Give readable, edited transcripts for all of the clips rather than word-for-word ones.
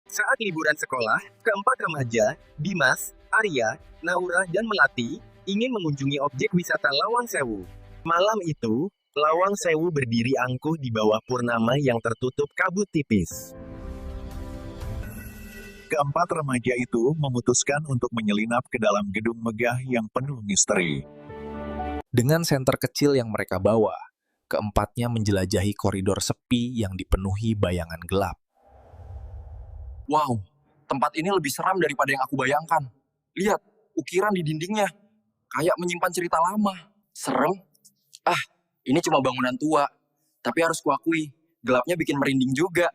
Saat liburan sekolah, keempat remaja, Dimas, Arya, Naura, dan Melati, ingin mengunjungi objek wisata Lawang Sewu. Malam itu, Lawang Sewu berdiri angkuh di bawah purnama yang tertutup kabut tipis. Keempat remaja itu memutuskan untuk menyelinap ke dalam gedung megah yang penuh misteri. Dengan senter kecil yang mereka bawa, keempatnya menjelajahi koridor sepi yang dipenuhi bayangan gelap. Wow, tempat ini lebih seram daripada yang aku bayangkan. Lihat, ukiran di dindingnya. Kayak menyimpan cerita lama. Serem? Ah, ini cuma bangunan tua. Tapi harus kuakui, gelapnya bikin merinding juga.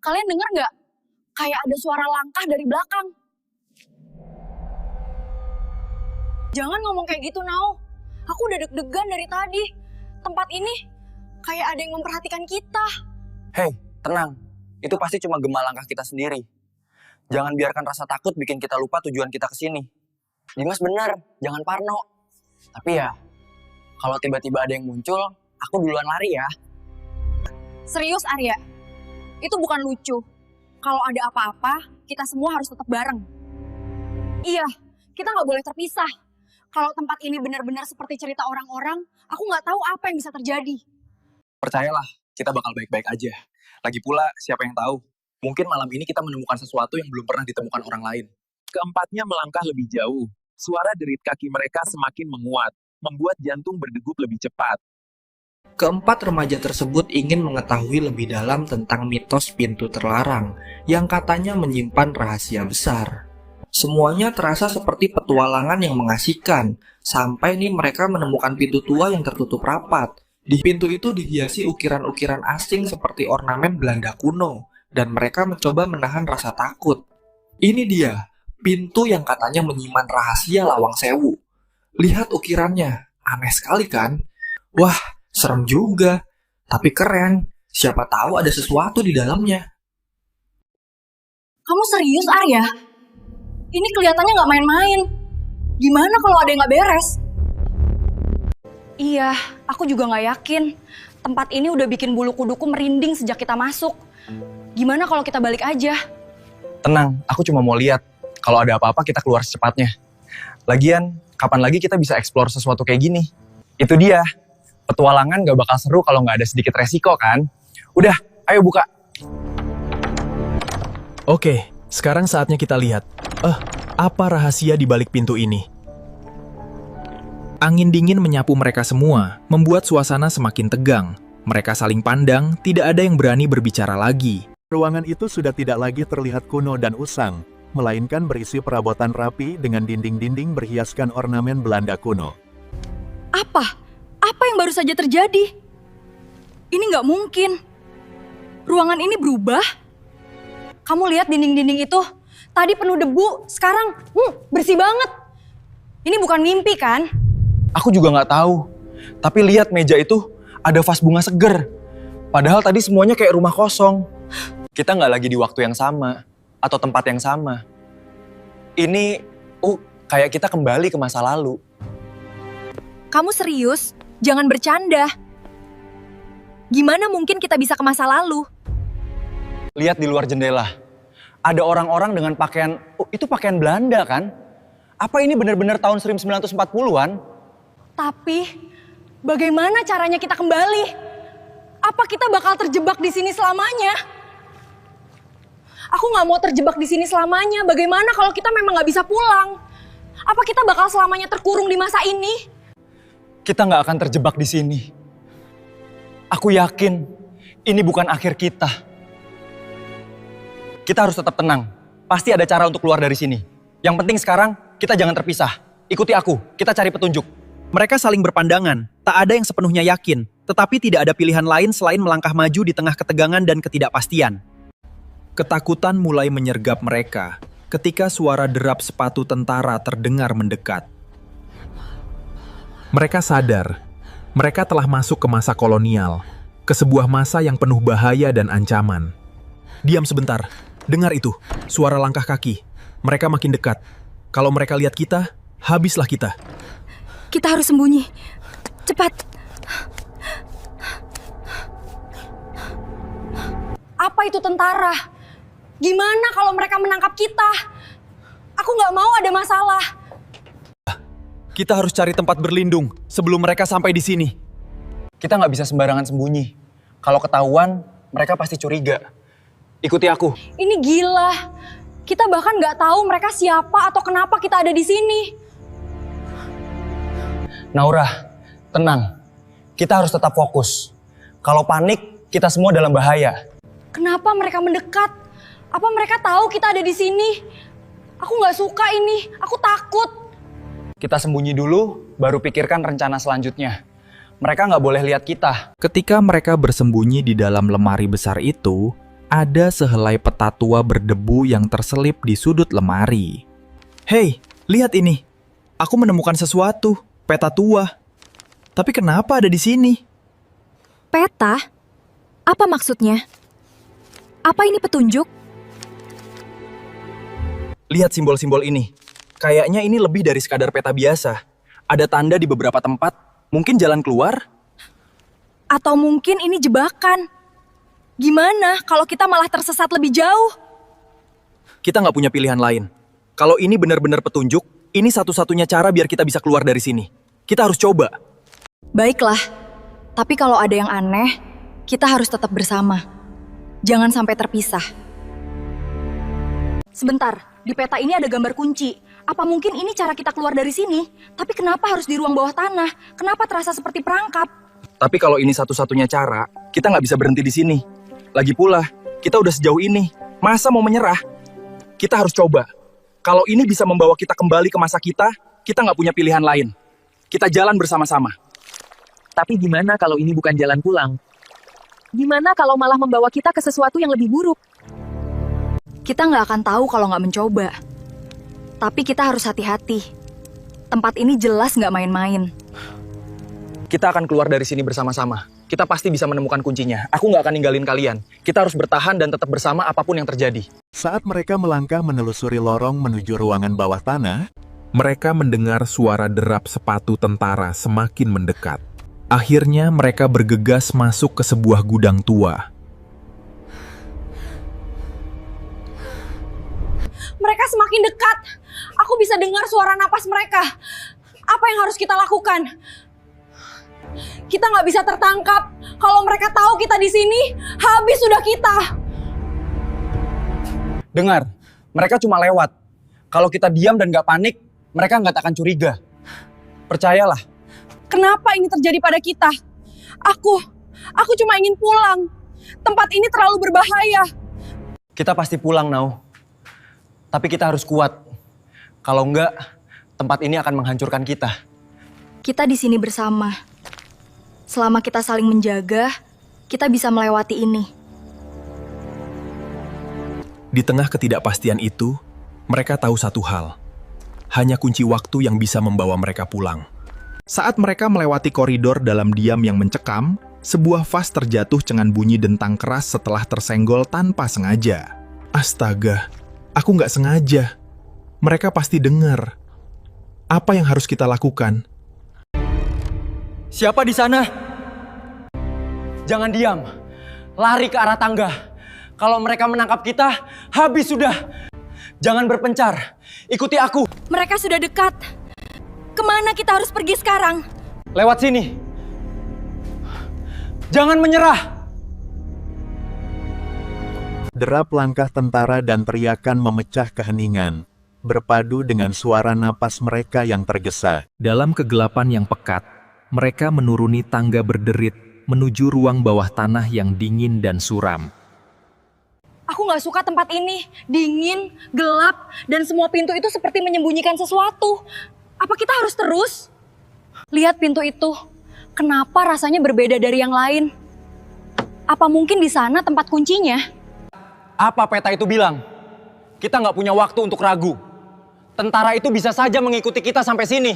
Kalian dengar nggak? Kayak ada suara langkah dari belakang. Jangan ngomong kayak gitu, Nau. Aku udah deg-degan dari tadi. Tempat ini kayak ada yang memperhatikan kita. Hei, tenang. Itu pasti cuma gema langkah kita sendiri. Jangan biarkan rasa takut bikin kita lupa tujuan kita ke sini. Dimas benar, jangan parno. Tapi ya, kalau tiba-tiba ada yang muncul, aku duluan lari ya. Serius, Arya? Itu bukan lucu. Kalau ada apa-apa, kita semua harus tetap bareng. Iya, kita nggak boleh terpisah. Kalau tempat ini benar-benar seperti cerita orang-orang, aku nggak tahu apa yang bisa terjadi. Percayalah, kita bakal baik-baik aja. Lagi pula, siapa yang tahu? Mungkin malam ini kita menemukan sesuatu yang belum pernah ditemukan orang lain. Keempatnya melangkah lebih jauh. Suara derit kaki mereka semakin menguat, membuat jantung berdegup lebih cepat. Keempat remaja tersebut ingin mengetahui lebih dalam tentang mitos pintu terlarang yang katanya menyimpan rahasia besar. Semuanya terasa seperti petualangan yang mengasihkan, sampai nih mereka menemukan pintu tua yang tertutup rapat. Di pintu itu dihiasi ukiran-ukiran asing seperti ornamen Belanda kuno, dan mereka mencoba menahan rasa takut. Ini dia, pintu yang katanya menyimpan rahasia Lawang Sewu. Lihat ukirannya, aneh sekali kan? Wah, serem juga, tapi keren. Siapa tahu ada sesuatu di dalamnya. Kamu serius, Arya? Ini kelihatannya nggak main-main. Gimana kalau ada yang nggak beres? Iya, aku juga nggak yakin. Tempat ini udah bikin bulu kuduku merinding sejak kita masuk. Gimana kalau kita balik aja? Tenang, aku cuma mau lihat. Kalau ada apa-apa kita keluar secepatnya. Lagian, kapan lagi kita bisa eksplor sesuatu kayak gini? Itu dia. Petualangan gak bakal seru kalau gak ada sedikit resiko kan? Udah, ayo buka. Oke, sekarang saatnya kita lihat. Apa rahasia di balik pintu ini? Angin dingin menyapu mereka semua, membuat suasana semakin tegang. Mereka saling pandang, tidak ada yang berani berbicara lagi. Ruangan itu sudah tidak lagi terlihat kuno dan usang, melainkan berisi perabotan rapi dengan dinding-dinding berhiaskan ornamen Belanda kuno. Apa? Apa yang baru saja terjadi? Ini nggak mungkin. Ruangan ini berubah. Kamu lihat dinding-dinding itu? Tadi penuh debu, sekarang bersih banget. Ini bukan mimpi kan? Aku juga gak tahu. Tapi lihat meja itu, ada vas bunga seger. Padahal tadi semuanya kayak rumah kosong. Kita gak lagi di waktu yang sama, atau tempat yang sama. Ini, kayak kita kembali ke masa lalu. Kamu serius? Jangan bercanda. Gimana mungkin kita bisa ke masa lalu? Lihat di luar jendela. Ada orang-orang dengan pakaian, itu pakaian Belanda kan? Apa ini benar-benar tahun 1940-an? Tapi, bagaimana caranya kita kembali? Apa kita bakal terjebak di sini selamanya? Aku nggak mau terjebak di sini selamanya. Bagaimana kalau kita memang nggak bisa pulang? Apa kita bakal selamanya terkurung di masa ini? Kita nggak akan terjebak di sini. Aku yakin ini bukan akhir kita. Kita harus tetap tenang. Pasti ada cara untuk keluar dari sini. Yang penting sekarang kita jangan terpisah. Ikuti aku, kita cari petunjuk. Mereka saling berpandangan, tak ada yang sepenuhnya yakin, tetapi tidak ada pilihan lain selain melangkah maju di tengah ketegangan dan ketidakpastian. Ketakutan mulai menyergap mereka ketika suara derap sepatu tentara terdengar mendekat. Mereka sadar, mereka telah masuk ke masa kolonial, ke sebuah masa yang penuh bahaya dan ancaman. Diam sebentar, dengar itu, suara langkah kaki. Mereka makin dekat. Kalau mereka lihat kita, habislah kita. Kita harus sembunyi. Cepat. Apa itu tentara? Gimana kalau mereka menangkap kita? Aku nggak mau ada masalah. Kita harus cari tempat berlindung sebelum mereka sampai di sini. Kita nggak bisa sembarangan sembunyi. Kalau ketahuan, mereka pasti curiga. Ikuti aku. Ini gila. Kita bahkan nggak tahu mereka siapa atau kenapa kita ada di sini. Naura, tenang. Kita harus tetap fokus. Kalau panik, kita semua dalam bahaya. Kenapa mereka mendekat? Apa mereka tahu kita ada di sini? Aku nggak suka ini. Aku takut. Kita sembunyi dulu, baru pikirkan rencana selanjutnya. Mereka nggak boleh lihat kita. Ketika mereka bersembunyi di dalam lemari besar itu, ada sehelai peta tua berdebu yang terselip di sudut lemari. Hei, lihat ini. Aku menemukan sesuatu, peta tua. Tapi kenapa ada di sini? Peta? Apa maksudnya? Apa ini petunjuk? Lihat simbol-simbol ini. Kayaknya ini lebih dari sekadar peta biasa. Ada tanda di beberapa tempat, mungkin jalan keluar? Atau mungkin ini jebakan? Gimana kalau kita malah tersesat lebih jauh? Kita nggak punya pilihan lain. Kalau ini benar-benar petunjuk, ini satu-satunya cara biar kita bisa keluar dari sini. Kita harus coba. Baiklah, tapi kalau ada yang aneh, kita harus tetap bersama. Jangan sampai terpisah. Sebentar, di peta ini ada gambar kunci. Apa mungkin ini cara kita keluar dari sini? Tapi kenapa harus di ruang bawah tanah? Kenapa terasa seperti perangkap? Tapi kalau ini satu-satunya cara, kita nggak bisa berhenti di sini. Lagi pula, kita udah sejauh ini. Masa mau menyerah? Kita harus coba. Kalau ini bisa membawa kita kembali ke masa kita nggak punya pilihan lain. Kita jalan bersama-sama. Tapi gimana kalau ini bukan jalan pulang? Gimana kalau malah membawa kita ke sesuatu yang lebih buruk? Kita nggak akan tahu kalau nggak mencoba. Tapi kita harus hati-hati. Tempat ini jelas nggak main-main. Kita akan keluar dari sini bersama-sama. Kita pasti bisa menemukan kuncinya. Aku nggak akan ninggalin kalian. Kita harus bertahan dan tetap bersama apapun yang terjadi. Saat mereka melangkah menelusuri lorong menuju ruangan bawah tanah, Mereka mendengar suara derap sepatu tentara semakin mendekat. Akhirnya mereka bergegas masuk ke sebuah gudang tua. Mereka semakin dekat. Aku bisa dengar suara napas mereka. Apa yang harus kita lakukan? Kita nggak bisa tertangkap. Kalau mereka tahu kita di sini, habis sudah kita. Dengar, mereka cuma lewat. Kalau kita diam dan nggak panik, mereka nggak akan curiga. Percayalah. Kenapa ini terjadi pada kita? Aku cuma ingin pulang. Tempat ini terlalu berbahaya. Kita pasti pulang, Nau. Tapi kita harus kuat. Kalau enggak, tempat ini akan menghancurkan kita. Kita di sini bersama. Selama kita saling menjaga, kita bisa melewati ini. Di tengah ketidakpastian itu, mereka tahu satu hal. Hanya kunci waktu yang bisa membawa mereka pulang. Saat mereka melewati koridor dalam diam yang mencekam, sebuah vas terjatuh dengan bunyi dentang keras setelah tersenggol tanpa sengaja. Astaga, aku nggak sengaja. Mereka pasti dengar. Apa yang harus kita lakukan? Siapa di sana? Jangan diam. Lari ke arah tangga. Kalau mereka menangkap kita, habis sudah. Jangan berpencar. Ikuti aku. Mereka sudah dekat. Kemana kita harus pergi sekarang? Lewat sini. Jangan menyerah. derap langkah tentara dan teriakan memecah keheningan, berpadu dengan suara napas mereka yang tergesa. Dalam kegelapan yang pekat, mereka menuruni tangga berderit menuju ruang bawah tanah yang dingin dan suram. Aku nggak suka tempat ini. Dingin, gelap, dan semua pintu itu seperti menyembunyikan sesuatu. Apa kita harus terus? Lihat pintu itu. Kenapa rasanya berbeda dari yang lain? Apa mungkin di sana tempat kuncinya? Apa peta itu bilang? Kita nggak punya waktu untuk ragu. Tentara itu bisa saja mengikuti kita sampai sini.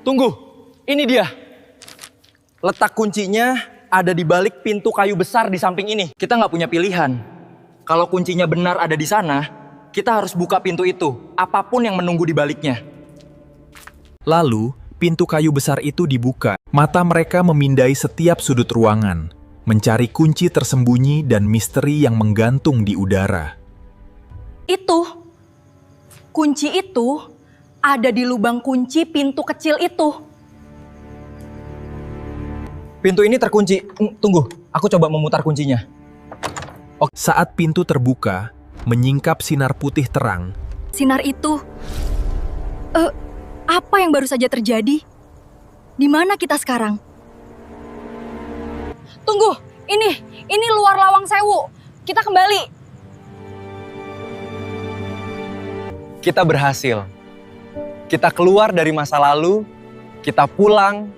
Tunggu, ini dia. Letak kuncinya ada di balik pintu kayu besar di samping ini. Kita nggak punya pilihan. Kalau kuncinya benar ada di sana, kita harus buka pintu itu, apapun yang menunggu di baliknya. Lalu, pintu kayu besar itu dibuka. Mata mereka memindai setiap sudut ruangan. mencari kunci tersembunyi dan misteri yang menggantung di udara. Kunci itu ada di lubang kunci pintu kecil itu. Pintu ini terkunci. Tunggu, aku coba memutar kuncinya. Saat pintu terbuka, menyingkap sinar putih terang, Sinar itu... apa yang baru saja terjadi? Di mana kita sekarang? Tunggu, ini luar Lawang Sewu. Kita kembali. Kita berhasil. Kita keluar dari masa lalu, kita pulang.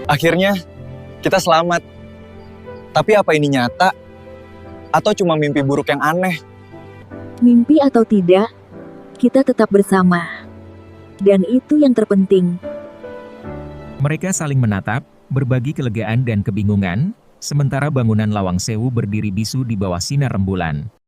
Akhirnya, kita selamat. Tapi apa ini nyata? Atau cuma mimpi buruk yang aneh? Mimpi atau tidak, kita tetap bersama. Dan itu yang terpenting. Mereka saling menatap, berbagi kelegaan dan kebingungan, sementara bangunan Lawang Sewu berdiri bisu di bawah sinar rembulan.